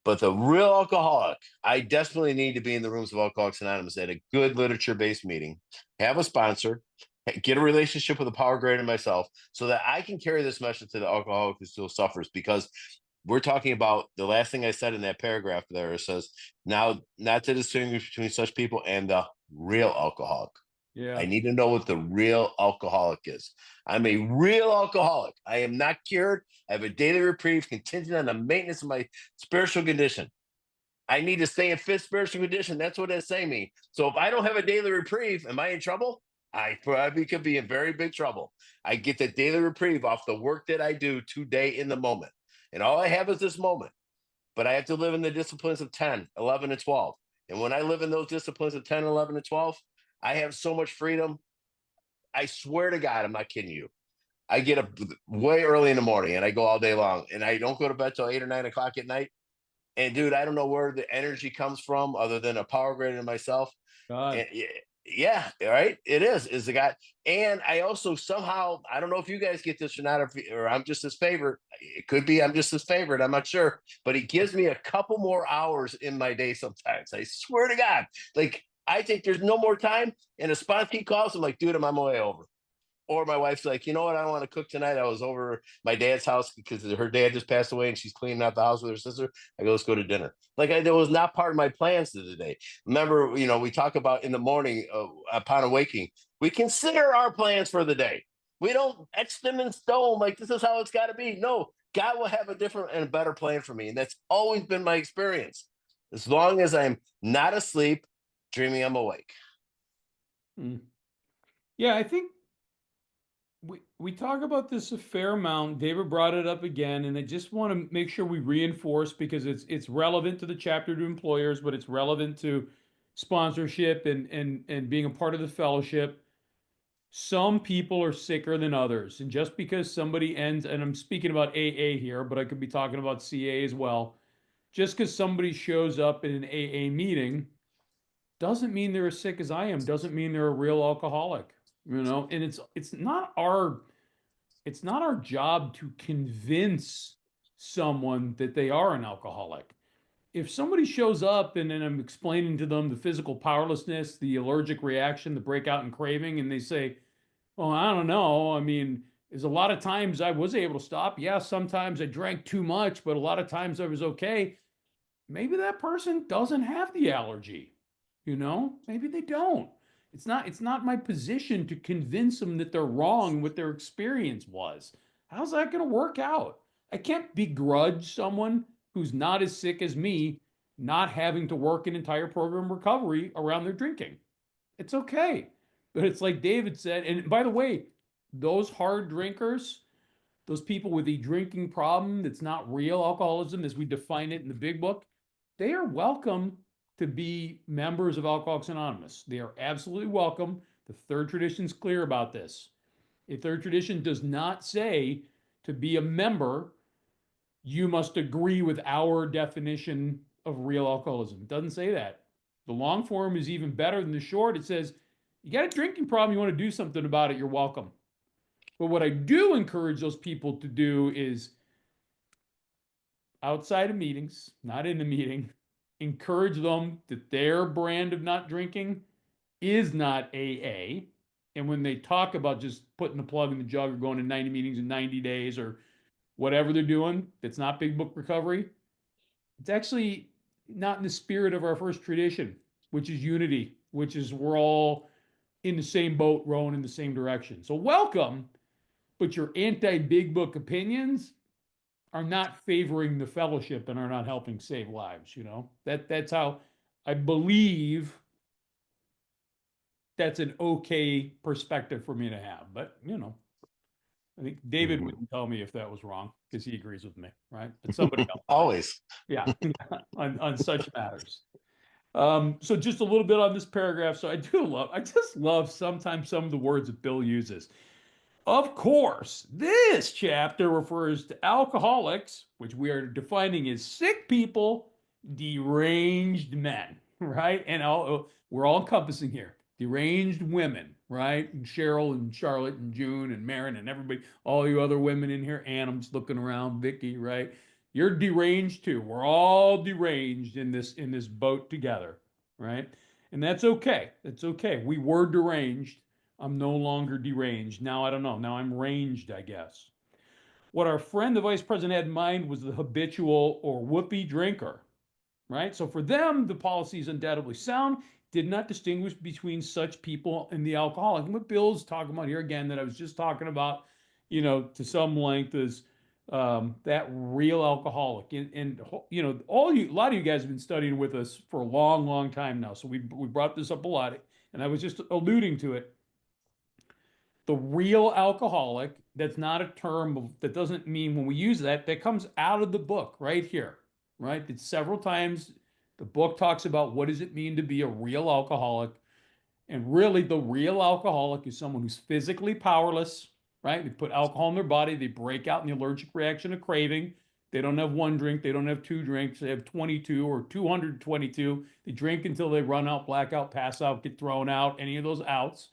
But the real alcoholic, I desperately need to be in the rooms of Alcoholics Anonymous at a good literature based meeting, have a sponsor, get a relationship with a power greater than myself, so that I can carry this message to the alcoholic who still suffers. Because we're talking about the last thing I said in that paragraph there. It says, now, not to distinguish between such people and the real alcoholic. Yeah. I need to know what the real alcoholic is. I'm a real alcoholic. I am not cured. I have a daily reprieve contingent on the maintenance of my spiritual condition. I need to stay in fit spiritual condition. That's what it's saying me. So if I don't have a daily reprieve, am I in trouble? I probably could be in very big trouble. I get the daily reprieve off the work that I do today in the moment. And all I have is this moment. But I have to live in the disciplines of 10, 11, and 12. And when I live in those disciplines of 10, 11, and 12, I have so much freedom. I swear to God, I'm not kidding you. I get up way early in the morning and I go all day long, and I don't go to bed till 8 or 9 o'clock at night. And dude, I don't know where the energy comes from other than a power greater than myself. God. And yeah, right. It is the guy. And I also somehow, I don't know if you guys get this or not, or I'm just his favorite. It could be I'm just his favorite. I'm not sure, but he gives me a couple more hours in my day sometimes. I swear to God. Like, I think there's no more time, and a sponsee calls. I'm like, dude, I'm on my way over. Or my wife's like, you know what? I don't want to cook tonight. I was over my dad's house because her dad just passed away and she's cleaning out the house with her sister. I go, let's go to dinner. Like, that was not part of my plans for the day. Remember, we talk about in the morning upon awaking, we consider our plans for the day. We don't etch them in stone like this is how it's got to be. No, God will have a different and a better plan for me. And that's always been my experience. As long as I'm not asleep, dreaming I'm awake. Yeah, I think we talk about this a fair amount. David brought it up again, and I just want to make sure we reinforce, because it's relevant to the chapter to employers, but it's relevant to sponsorship and being a part of the fellowship. Some people are sicker than others, and just because somebody ends, and I'm speaking about AA here, but I could be talking about CA as well. Just because somebody shows up in an AA meeting doesn't mean they're as sick as I am, doesn't mean they're a real alcoholic, and it's not our job to convince someone that they are an alcoholic. If somebody shows up and then I'm explaining to them the physical powerlessness, the allergic reaction, the breakout and craving, and they say, well, I don't know. I mean, there's a lot of times I was able to stop. Yeah, sometimes I drank too much, but a lot of times I was okay. Maybe that person doesn't have the allergy. Maybe they don't. It's not my position to convince them that they're wrong what their experience was. How's that going to work out? I can't begrudge someone who's not as sick as me not having to work an entire program recovery around their drinking. It's okay. But it's like David said, and by the way, those hard drinkers, those people with a drinking problem that's not real alcoholism as we define it in the big book, they are welcome to be members of Alcoholics Anonymous. They are absolutely welcome. The third tradition is clear about this. A third tradition does not say to be a member, you must agree with our definition of real alcoholism. It doesn't say that. The long form is even better than the short. It says, you got a drinking problem, you want to do something about it, you're welcome. But what I do encourage those people to do is, outside of meetings, not in the meeting, encourage them that their brand of not drinking is not AA. And when they talk about just putting the plug in the jug or going to 90 meetings in 90 days or whatever they're doing, that's not big book recovery, it's actually not in the spirit of our first tradition, which is unity, which is we're all in the same boat rowing in the same direction. So welcome, but your anti-big book opinions are not favoring the fellowship and are not helping save lives. That's how I believe that's an okay perspective for me to have. But I think David wouldn't tell me if that was wrong because he agrees with me, right? But somebody else Always. yeah, on such matters. So just a little bit on this paragraph. So I just love sometimes some of the words that Bill uses. Of course, this chapter refers to alcoholics, which we are defining as sick people, deranged men, right? And all we're all encompassing here. Deranged women, right? And Cheryl and Charlotte and June and Marin and everybody, all you other women in here. Ann, I'm just looking around, Vicky, right? You're deranged too. We're all deranged in this boat together, right? And that's okay. That's okay. We were deranged. I'm no longer deranged. Now I don't know. Now I'm ranged, I guess. What our friend, the vice president, had in mind was the habitual or whoopee drinker, right? So for them, the policy is undoubtedly sound, did not distinguish between such people and the alcoholic. And what Bill's talking about here again, that I was just talking about, to some length, is that real alcoholic. And a lot of you guys have been studying with us for a long, long time now. So we brought this up a lot, and I was just alluding to it. The real alcoholic, that's not a term that doesn't mean when we use that comes out of the book right here, right? It's several times the book talks about what does it mean to be a real alcoholic. And really, the real alcoholic is someone who's physically powerless, right? They put alcohol in their body, they break out in the allergic reaction of craving. They don't have one drink, they don't have two drinks, they have 22 or 222. They drink until they run out, black out, pass out, get thrown out, any of those outs.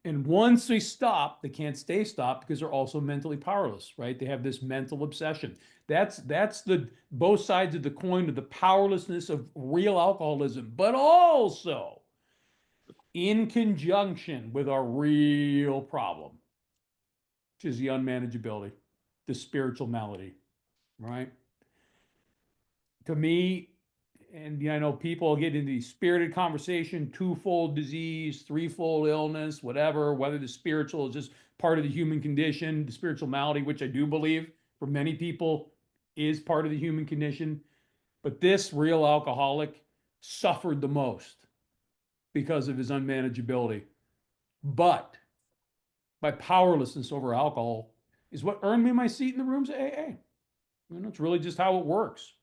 And once they stop, they can't stay stopped because they're also mentally powerless, right? They have this mental obsession. That's the both sides of the coin of the powerlessness of real alcoholism, but also in conjunction with our real problem, which is the unmanageability, the spiritual malady, right? To me, and I know people get into the spirited conversation, twofold disease, threefold illness, whatever, whether the spiritual is just part of the human condition, the spiritual malady, which I do believe for many people is part of the human condition. But this real alcoholic suffered the most because of his unmanageability. But my powerlessness over alcohol is what earned me my seat in the rooms at AA. It's really just how it works.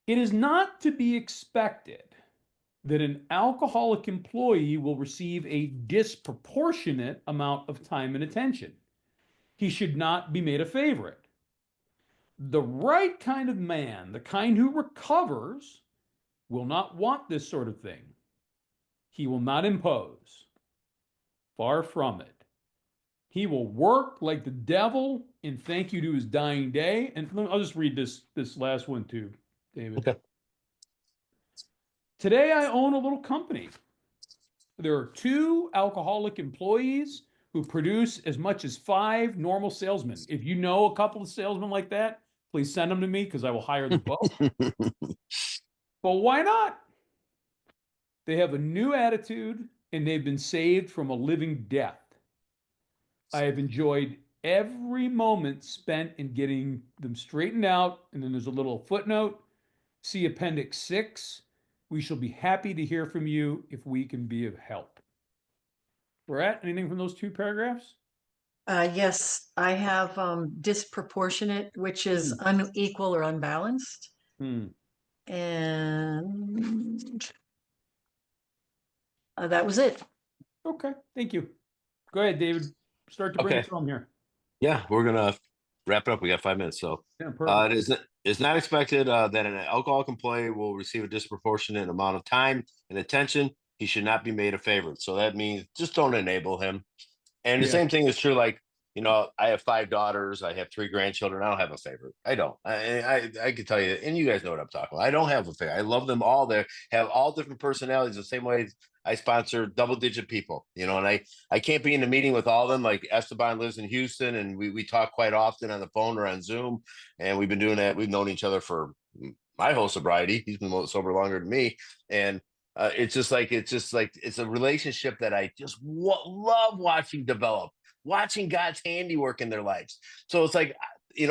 It is not to be expected that an alcoholic employee will receive a disproportionate amount of time and attention. He should not be made a favorite. The right kind of man, the kind who recovers, will not want this sort of thing. He will not impose. Far from it. He will work like the devil in thank you to his dying day. And I'll just read this last one too, David. Okay. Today I own a little company. There are 2 alcoholic employees who produce as much as 5 normal salesmen. If you know a couple of salesmen like that, please send them to me because I will hire them both. But why not? They have a new attitude and they've been saved from a living death. I have enjoyed every moment spent in getting them straightened out. And then there's a little footnote. See Appendix 6. We shall be happy to hear from you if we can be of help. Brett, anything from those 2 paragraphs? Yes, I have disproportionate, which is unequal or unbalanced. And that was it. Okay, thank you. Go ahead, David. Start to bring us home here. Yeah, we're gonna wrap it up. We got 5 minutes, so it's not expected that an alcoholic employee will receive a disproportionate amount of time and attention. He should not be made a favorite. So that means just don't enable him. And the same thing is true. Like, I have 5 daughters. I have 3 grandchildren. I don't have a favorite. I don't. I can tell you, and you guys know what I'm talking about. I don't have a favorite. I love them all. They have all different personalities. The same way I sponsor double-digit people. And I can't be in a meeting with all of them. Like Esteban lives in Houston, and we talk quite often on the phone or on Zoom. And we've been doing that. We've known each other for my whole sobriety. He's been sober longer than me, and it's a relationship that I just love watching develop, watching God's handiwork in their lives. So it's like,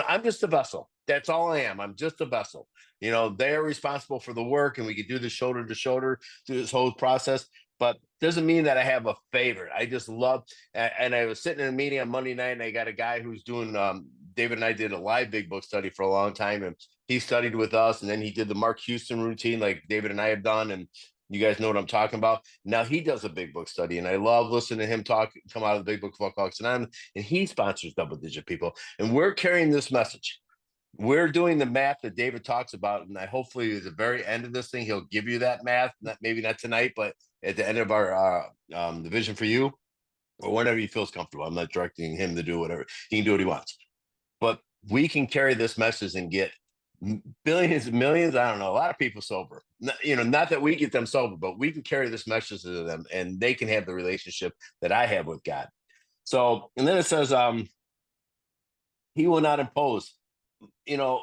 I'm just a vessel. That's all I am. I'm just a vessel. They're responsible for the work, and we could do this shoulder to shoulder through this whole process. But doesn't mean that I have a favorite. I just love, and I was sitting in a meeting on Monday night, and I got a guy who's doing, David and I did a live big book study for a long time, and he studied with us, and then he did the Mark Houston routine like David and I have done, and you guys know what I'm talking about. Now he does a big book study, and I love listening to him come out of the Big Book of Alcoholics Anonymous, and he sponsors double-digit people, and we're carrying this message. we're doing the math that David talks about, and I hopefully at the very end of this thing, he'll give you that math. Maybe not tonight, but at the end of our the vision for you, or whenever he feels comfortable. I'm not directing him to do whatever. He can do what he wants. But we can carry this message and get billions, millions, I don't know, a lot of people sober. Not that we get them sober, but we can carry this message to them and they can have the relationship that I have with God. So, and then it says, he will not impose, yeah,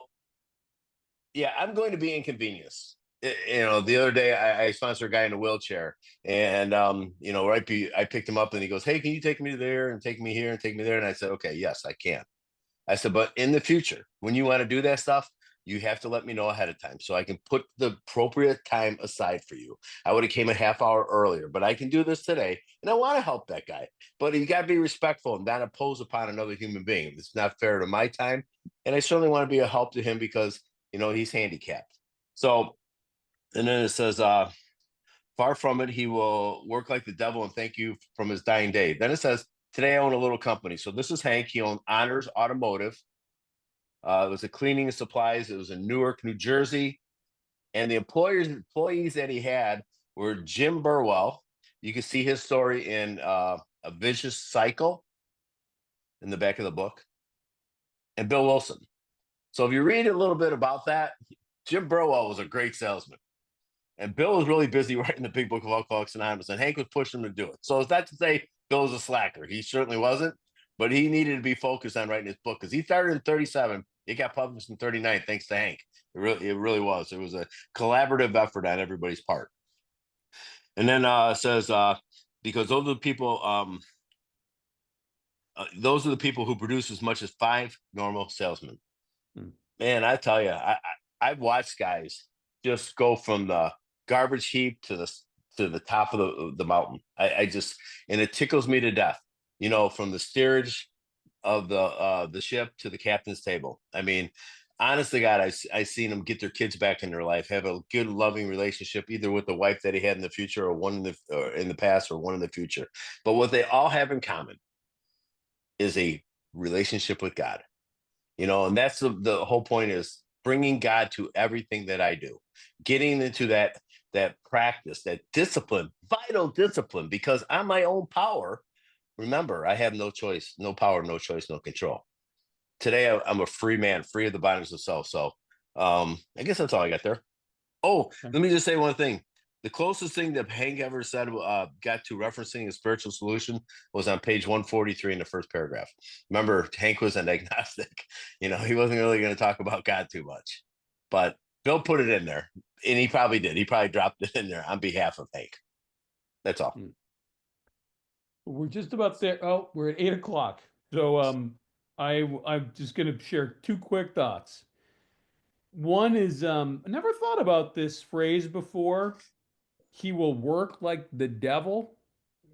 I'm going to be inconvenienced. The other day I sponsored a guy in a wheelchair, and I picked him up, and he goes, "Hey, can you take me there and take me here and take me there?" And I said, "Okay, yes, I can." I said, "But in the future, when you want to do that stuff, you have to let me know ahead of time so I can put the appropriate time aside for you. I would have came a half hour earlier, but I can do this today, and I want to help that guy. But you got to be respectful and not impose upon another human being. It's not fair to my time, and I certainly want to be a help to him because he's handicapped." So, and then it says, "Far from it, he will work like the devil and thank you from his dying day." Then it says, "Today I own a little company." So this is Hank. He owned Honors Automotive. It was a cleaning supplies. It was in Newark, New Jersey. And the employees that he had were Jim Burwell. You can see his story in A Vicious Cycle in the back of the book. And Bill Wilson. So if you read a little bit about that, Jim Burwell was a great salesman. And Bill was really busy writing the big book of Alcoholics Anonymous, and Hank was pushing him to do it. So it's not to say Bill was a slacker. He certainly wasn't, but he needed to be focused on writing his book because he started in 37. It got published in 39 thanks to Hank. It really was. It was a collaborative effort on everybody's part. And then it says, because those are the people who produce as much as 5 normal salesmen. Man, I tell you, I've watched guys just go from the garbage heap to the top of the mountain. And it tickles me to death. From the steerage of the ship to the captain's table. I mean, honestly, God, I seen them get their kids back in their life, have a good, loving relationship, either with the wife that he had in the future, or one in the past, or one in the future. But what they all have in common is a relationship with God. And that's the whole point, is bringing God to everything that I do, getting into that practice, that discipline, vital discipline, because on my own power, remember, I have no choice, no power, no choice, no control. Today, I'm a free man, free of the bondage of self. So I guess that's all I got there. Oh, let me just say one thing. The closest thing that Hank ever said got to referencing a spiritual solution was on page 143 in the first paragraph. Remember, Hank was an agnostic. He wasn't really going to talk about God too much. But Bill put it in there, and he probably did. He probably dropped it in there on behalf of Hank. That's all. We're just about there. Oh, we're at 8 o'clock. So I'm just going to share 2 quick thoughts. One is, I never thought about this phrase before. He will work like the devil.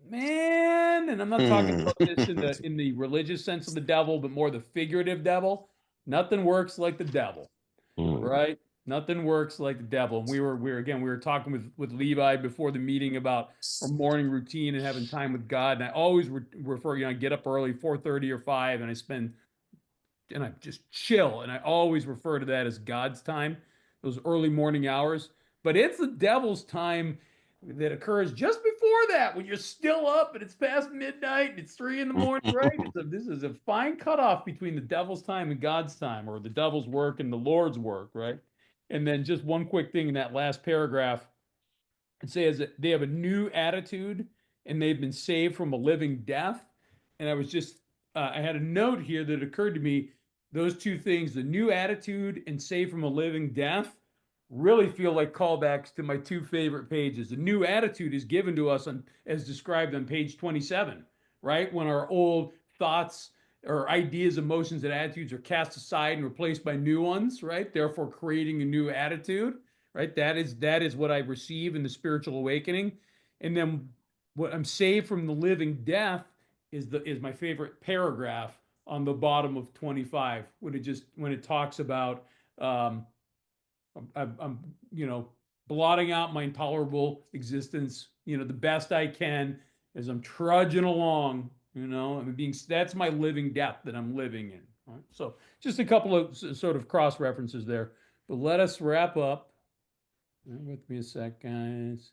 Man, and I'm not talking about this in the religious sense of the devil, but more the figurative devil. Nothing works like the devil, right? Nothing works like the devil. And we were talking with Levi before the meeting about our morning routine and having time with God. And I always refer, I get up early, 4:30 or 5, and I just chill. And I always refer to that as God's time, those early morning hours. But it's the devil's time that occurs just before that, when you're still up and it's past midnight and it's 3 in the morning, right? This is a fine cutoff between the devil's time and God's time, or the devil's work and the Lord's work, right? And then just one quick thing in that last paragraph, it says that they have a new attitude and they've been saved from a living death. And I had a note here that occurred to me. Those 2 things, the new attitude and saved from a living death, really feel like callbacks to my 2 favorite pages. The new attitude is given to us as described on page 27, right? When our old thoughts or ideas, emotions, and attitudes are cast aside and replaced by new ones, right? Therefore, creating a new attitude, right? That is what I receive in the spiritual awakening. And then what I'm saved from the living death is my favorite paragraph on the bottom of 25, when it talks about I'm blotting out my intolerable existence, the best I can as I'm trudging along, that's my living death that I'm living in, All right, so just a couple of sort of cross references there, but let us wrap up. Bear with me a sec, guys.